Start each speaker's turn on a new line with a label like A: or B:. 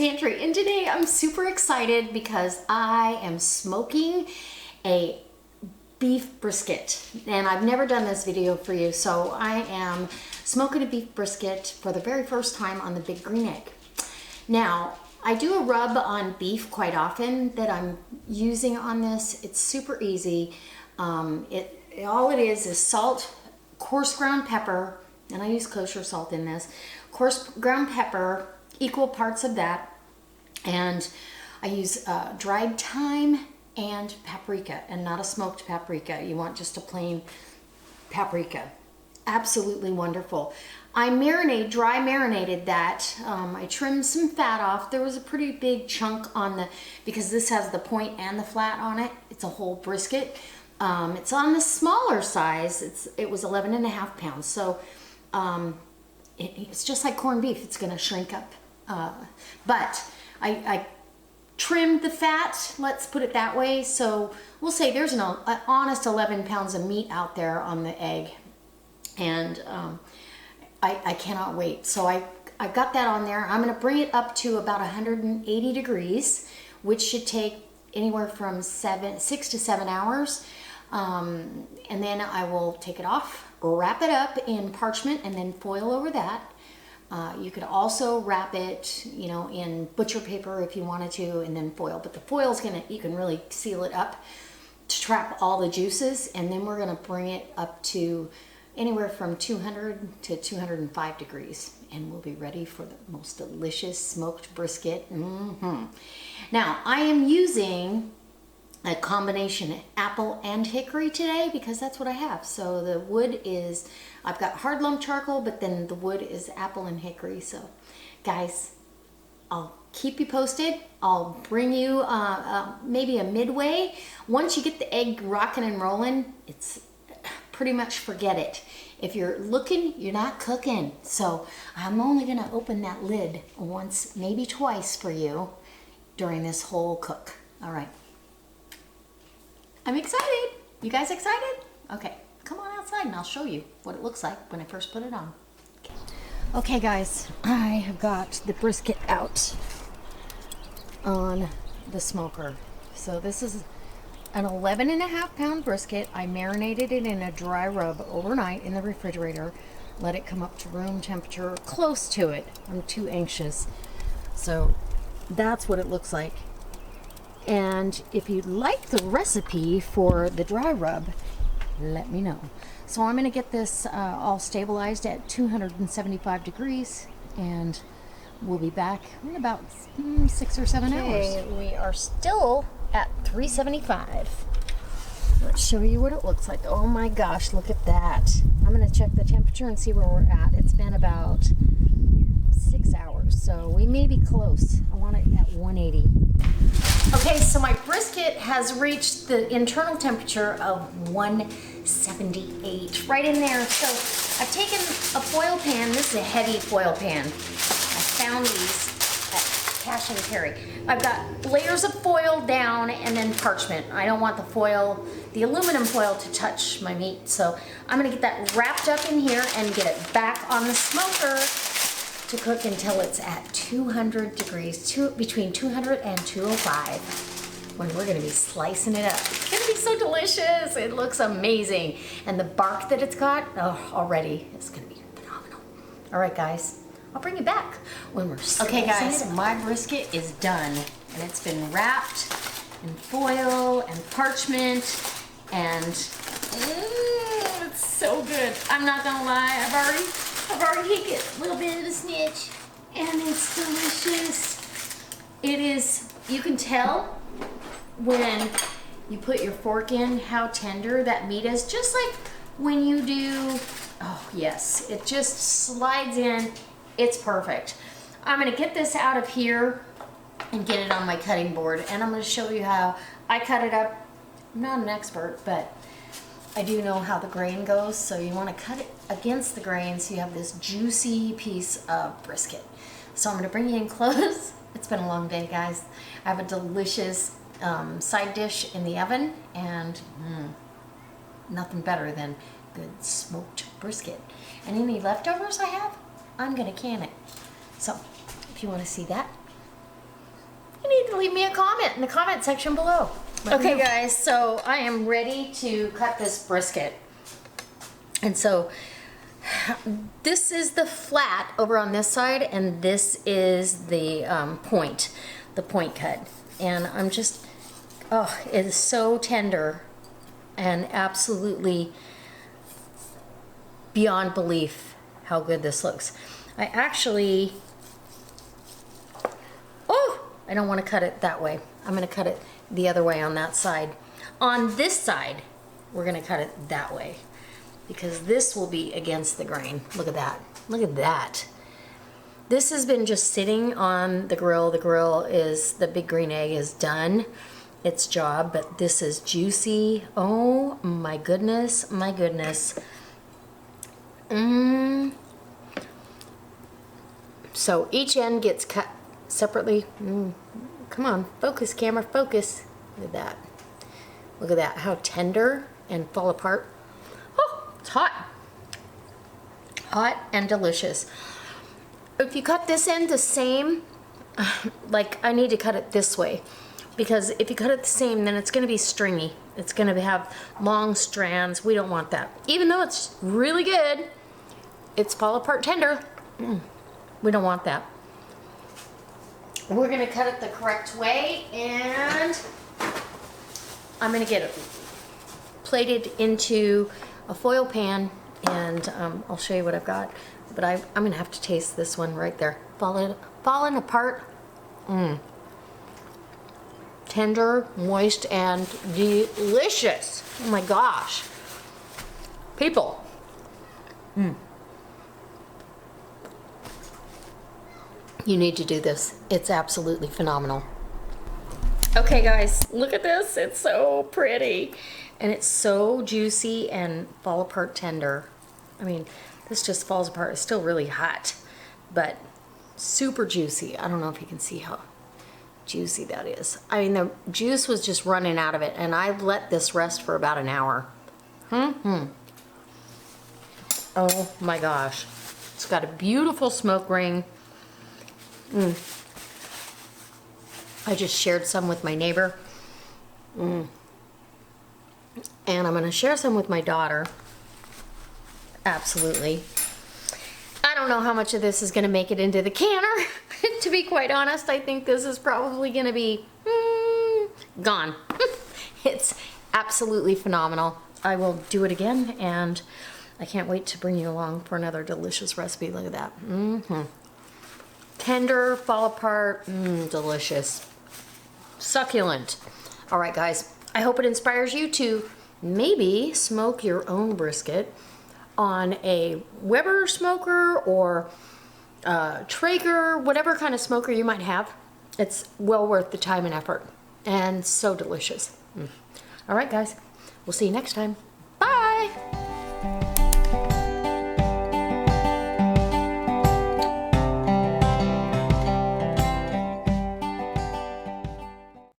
A: Pantry, and today I'm super excited because I am smoking a beef brisket, and I've never done this video for you, so I am smoking a beef brisket for the very first time on the Big Green Egg. Now, I do a rub on beef quite often that I'm using on this. It's super easy. All it is salt, coarse ground pepper, and I use kosher salt in this, coarse ground pepper, equal parts of that, and I use dried thyme and paprika, and not a smoked paprika. You want just a plain paprika. Absolutely wonderful. I dry marinated that. I trimmed some fat off. There was a pretty big chunk on because this has the point and the flat on it. It's a whole brisket. It's on the smaller size. It was 11.5 pounds. So it's just like corned beef. It's gonna shrink up. But I trimmed the fat, let's put it that way. So we'll say there's an honest 11 pounds of meat out there on the egg. And I cannot wait. So I got that on there. I'm gonna bring it up to about 180 degrees, which should take anywhere from 6 to 7 hours. And then I will take it off, wrap it up in parchment, and then foil over that. You could also wrap it, in butcher paper if you wanted to, and then foil. But the foil's you can really seal it up to trap all the juices, and then we're gonna bring it up to anywhere from 200 to 205 degrees, and we'll be ready for the most delicious smoked brisket. Now, I am using a combination apple and hickory today because that's what I have. So the wood is, I've got hard lump charcoal, but then the wood is apple and hickory. So guys, I'll keep you posted. I'll bring you maybe a midway. Once you get the egg rocking and rolling, it's pretty much forget it. If you're looking, you're not cooking. So I'm only gonna open that lid once, maybe twice for you during this whole cook. All right. I'm excited. You guys excited? Okay, come on outside and I'll show you what it looks like when I first put it on. Okay guys, I have got the brisket out on the smoker. So this is an 11.5 pound brisket. I marinated it in a dry rub overnight in the refrigerator. Let it come up to room temperature, close to it. I'm too anxious. So that's what it looks like. And if you'd like the recipe for the dry rub, let me know. So I'm gonna get this all stabilized at 275 degrees, and we'll be back in about 6 or 7 hours. We are still at 375. Let's show you what it looks like. Oh my gosh, look at that. I'm gonna check the temperature and see where we're at. It's been about 6 hours, so we may be close. I want it at 180. Okay, so my brisket has reached the internal temperature of 178, right in there. So I've taken a foil pan. This is a heavy foil pan. I found these at Cash and Carry. I've got layers of foil down and then parchment. I don't want the aluminum foil to touch my meat. So I'm gonna get that wrapped up in here and get it back on the smoker to cook until it's at 200 degrees, between 200 and 205, when we're gonna be slicing it up. It's gonna be so delicious. It looks amazing. And the bark that it's got, already, it's gonna be phenomenal. All right, guys, I'll bring you back when we're okay, guys, my brisket is done, and it's been wrapped in foil and parchment, and it's so good. I'm not gonna lie, I've already hit a little bit of the snitch, and it's delicious. It is, you can tell when you put your fork in how tender that meat is, just like when you do, oh yes, it just slides in. It's perfect. I'm gonna get this out of here and get it on my cutting board, and I'm gonna show you how I cut it up. I'm not an expert, but I do know how the grain goes, so you want to cut it against the grain so you have this juicy piece of brisket. So I'm going to bring you in close. It's been a long day, guys. I have a delicious side dish in the oven, and nothing better than good smoked brisket. And any leftovers I have, I'm going to can it. So if you want to see that, you need to leave me a comment in the comment section below. Okay guys, so I am ready to cut this brisket. And so this is the flat over on this side, and this is the point cut. And I'm just, oh, it is so tender and absolutely beyond belief how good this looks. I actually, oh, I don't want to cut it that way. I'm going to cut it the other way on that side. On this side, we're going to cut it that way because this will be against the grain. Look at that. Look at that. This has been just sitting on the grill. The grill is, the big green egg is done its job, but this is juicy. Oh my goodness, my goodness. So each end gets cut separately. Come on, focus, camera, focus. Look at that. Look at that, how tender and fall apart. Oh, it's hot. Hot and delicious. If you cut this end the same, like I need to cut it this way, because if you cut it the same, then it's gonna be stringy. It's gonna have long strands. We don't want that. Even though it's really good, it's fall apart tender. We don't want that. We're gonna cut it the correct way, and I'm gonna get it plated into a foil pan, and I'll show you what I've got. But I'm gonna have to taste this one right there. Falling apart. Tender, moist, and delicious. Oh my gosh. People. You need to do this. It's absolutely phenomenal. Okay guys, look at this. It's so pretty. And it's so juicy and fall apart tender. I mean, this just falls apart. It's still really hot, but super juicy. I don't know if you can see how juicy that is. I mean, the juice was just running out of it, and I let this rest for about an hour. Oh my gosh. It's got a beautiful smoke ring. I just shared some with my neighbor. And I'm gonna share some with my daughter. Absolutely. I don't know how much of this is gonna make it into the canner. To be quite honest, I think this is probably gonna be gone. It's absolutely phenomenal. I will do it again, and I can't wait to bring you along for another delicious recipe. Look at that. Tender, fall apart, delicious. Succulent. All right, guys, I hope it inspires you to maybe smoke your own brisket on a Weber smoker or Traeger, whatever kind of smoker you might have. It's well worth the time and effort, and so delicious. All right, guys, we'll see you next time.